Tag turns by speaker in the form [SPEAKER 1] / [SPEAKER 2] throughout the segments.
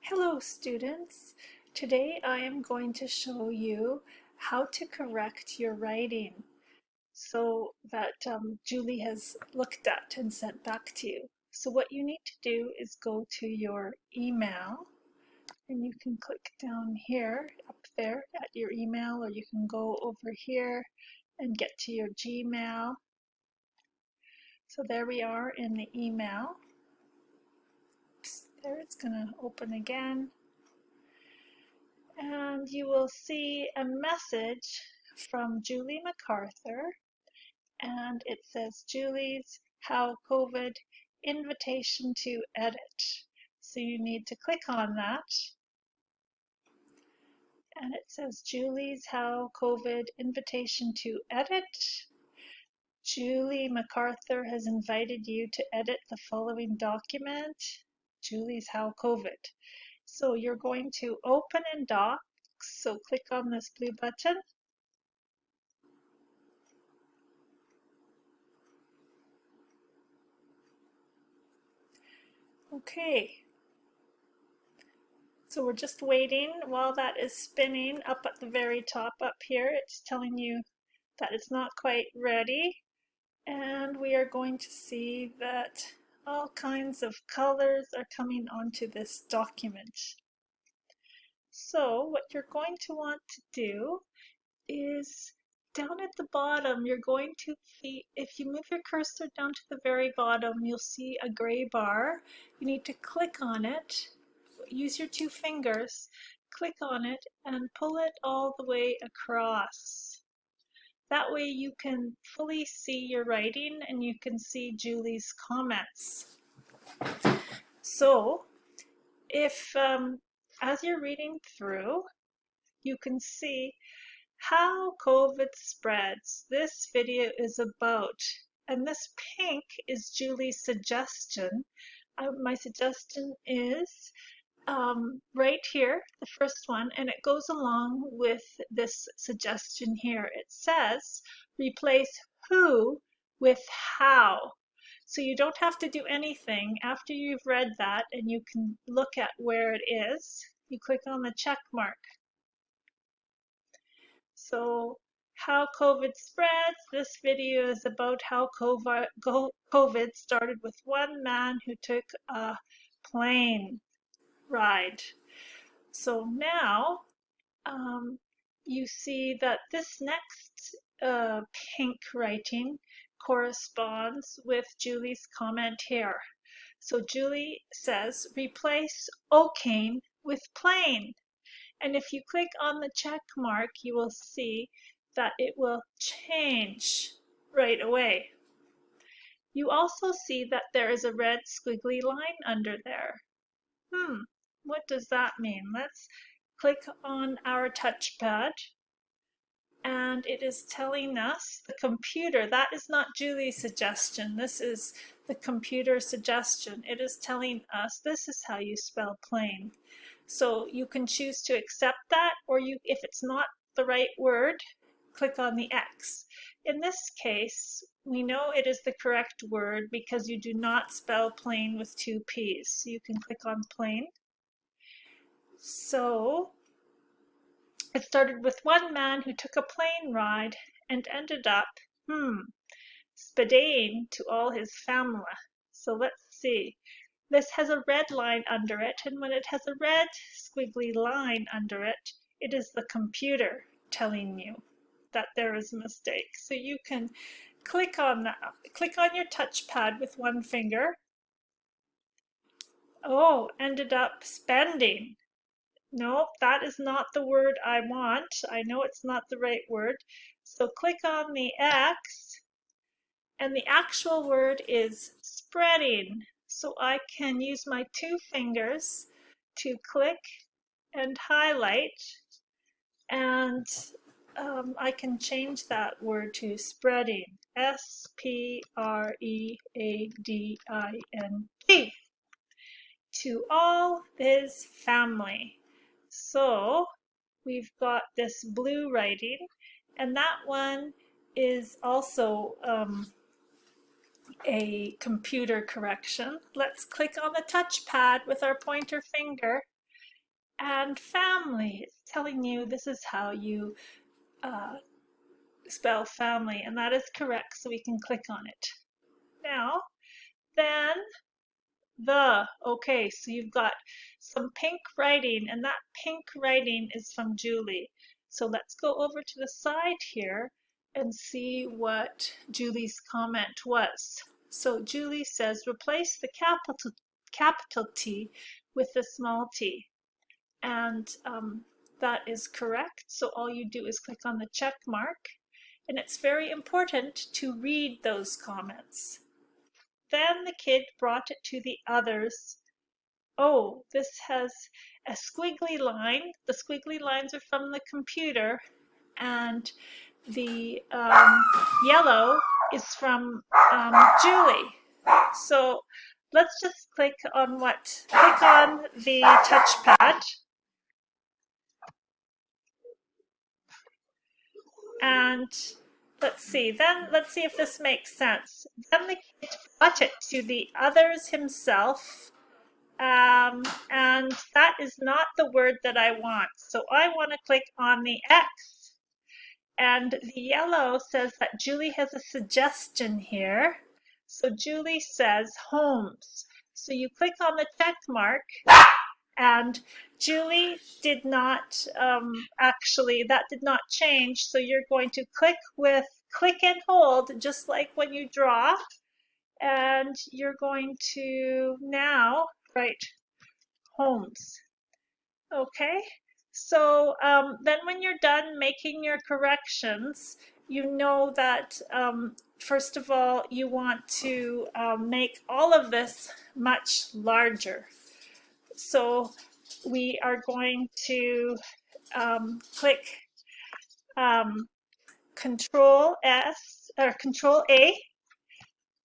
[SPEAKER 1] Hello students! Today I am going to show you how to correct your writing so that Julie has looked at and sent back to you. So what you need to do is go to your email and you can click down here up there at your email, or you can go over here and get to your Gmail. So there we are in the email. There, it's going to open again. And you will see a message from Julie MacArthur, and it says Julie's How COVID invitation to edit. So you need to click on that, and it says Julie's How COVID invitation to edit. Julie MacArthur has invited you to edit the following document, Julie's How COVID. So you're going to open in Docs, so click on this blue button. Okay, so we're just waiting while that is spinning up at the very top up here. It's telling you that it's not quite ready, and we are going to see that all kinds of colors are coming onto this document. So what you're going to want to do is down at the bottom, you're going to see, if you move your cursor down to the very bottom, you'll see a gray bar. You need to click on it, use your two fingers, click on it and pull it all the way across. That way you can fully see your writing and you can see Julie's comments. So if as you're reading through, you can see how COVID spreads. This video is about, and this pink is Julie's suggestion. My suggestion is right here, the first one, and it goes along with this suggestion here. It says replace who with how. So you don't have to do anything after you've read that, and you can look at where it is. You click on the check mark. So how COVID spreads. This video is about how COVID started with one man who took a plane ride. So now you see that this next pink writing corresponds with Julie's comment here. So Julie says, replace O'Kane with plane. And if you click on the check mark, you will see that it will change right away. You also see that there is a red squiggly line under there. What does that mean? Let's click on our touchpad, and it is telling us the computer. That is not Julie's suggestion. This is the computer suggestion. It is telling us this is how you spell plane. So you can choose to accept that, or if it's not the right word, click on the X. In this case, we know it is the correct word because you do not spell plane with two P's. So you can click on plane. So it started with one man who took a plane ride and ended up, spedaying to all his family. So let's see. This has a red line under it, and when it has a red squiggly line under it, it is the computer telling you that there is a mistake. So you can click on that. Click on your touchpad with one finger. Oh, ended up spending. No, that is not the word I want. I know it's not the right word. So click on the X, and the actual word is spreading. So I can use my two fingers to click and highlight, and I can change that word to spreading. S-P-R-E-A-D-I-N-G. To all his family. So we've got this blue writing, and that one is also a computer correction. Let's click on the touchpad with our pointer finger, And family, it's telling you this is how you spell family, and that is correct, so we can click on it. Now, then okay, so you've got some pink writing, and that pink writing is from Julie. So let's go over to the side here and see what Julie's comment was. So Julie says, replace the capital T with the small t. And that is correct. So all you do is click on the check mark, and it's very important to read those comments. Then the kid brought it to the others. Oh, this has a squiggly line. The squiggly lines are from the computer, and the yellow is from Julie. So let's just click on the touchpad, and let's see if this makes sense. Then the kid brought it to the others himself. And that is not the word that I want. So I want to click on the X. And the yellow says that Julie has a suggestion here. So Julie says homes. So you click on the check mark, and Julie did not actually, that did not change. So you're going to click and hold, just like when you draw. And you're going to now write homes. Okay, so then when you're done making your corrections, you know that first of all, you want to make all of this much larger. So we are going to click Control S or Control A.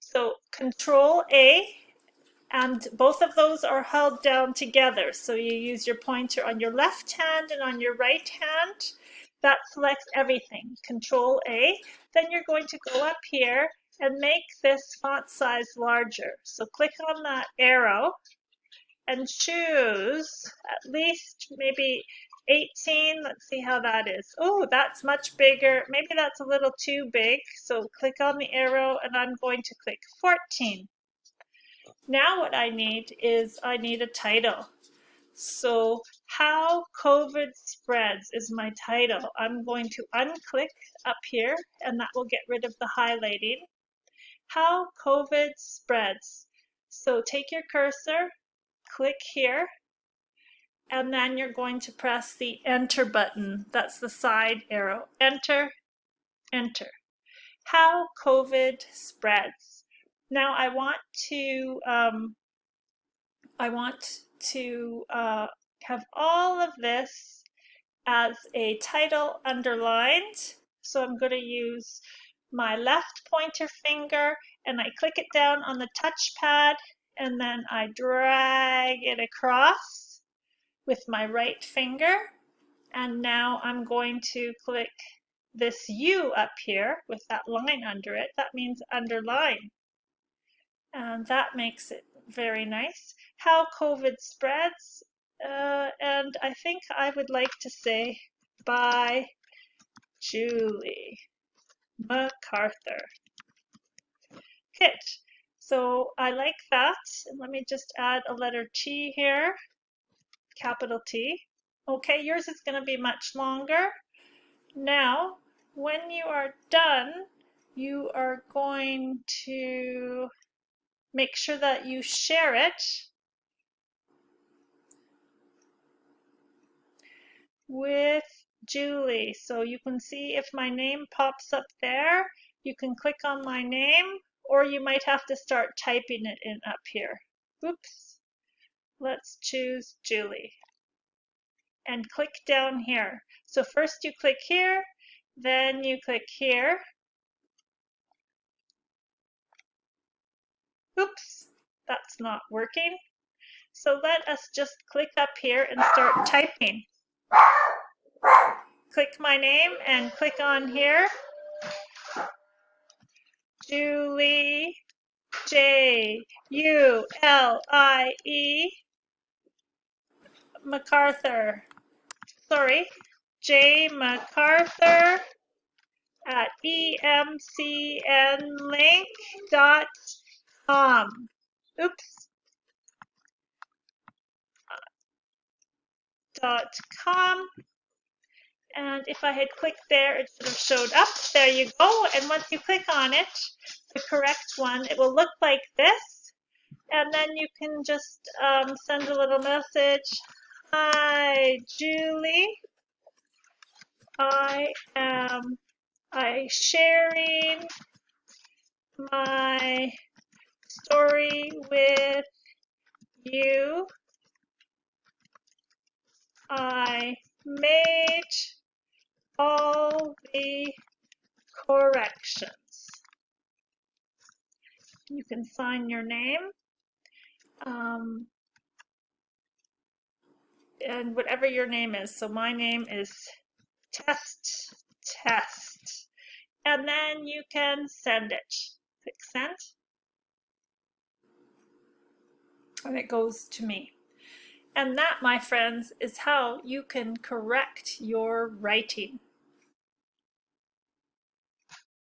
[SPEAKER 1] So Control A, and both of those are held down together. So you use your pointer on your left hand and on your right hand. That selects everything. Control A. Then you're going to go up here and make this font size larger. So click on that arrow and choose at least maybe 18. Let's see how that is. Oh, that's much bigger. Maybe that's a little too big. So click on the arrow, and I'm going to click 14. Now what I need is a title. So How COVID Spreads is my title. I'm going to unclick up here, and that will get rid of the highlighting. How COVID Spreads. So take your cursor, click here, and then you're going to press the Enter button. That's the side arrow. Enter, Enter. How COVID Spreads. Now I want to have all of this as a title underlined. So I'm going to use my left pointer finger, and I click it down on the touchpad, and then I drag it across with my right finger. And now I'm going to click this U up here with that line under it. That means underline. And that makes it very nice. How COVID Spreads. And I think I would like to say by Julie MacArthur. Good. So I like that. And let me just add a letter T here, capital T. Okay, yours is going to be much longer. Now, when you are done, you are going to make sure that you share it with Julie. So you can see if my name pops up there, you can click on my name, or you might have to start typing it in up here. Oops. Let's choose Julie and click down here. So first you click here, then you click here. Oops, that's not working. So let us just click up here and start typing. Click my name and click on here. Julie, Julie. MacArthur. Sorry, J MacArthur at emcnlink.com. Oops. .com. And if I had clicked there, it should have showed up. There you go. And once you click on it, the correct one, it will look like this. And then you can just send a little message. Hi, Julie. I am sharing my story with you. I made all the corrections. You can sign your name and whatever your name is. So my name is Test. And then you can send it. Click send. And it goes to me. And that, my friends, is how you can correct your writing.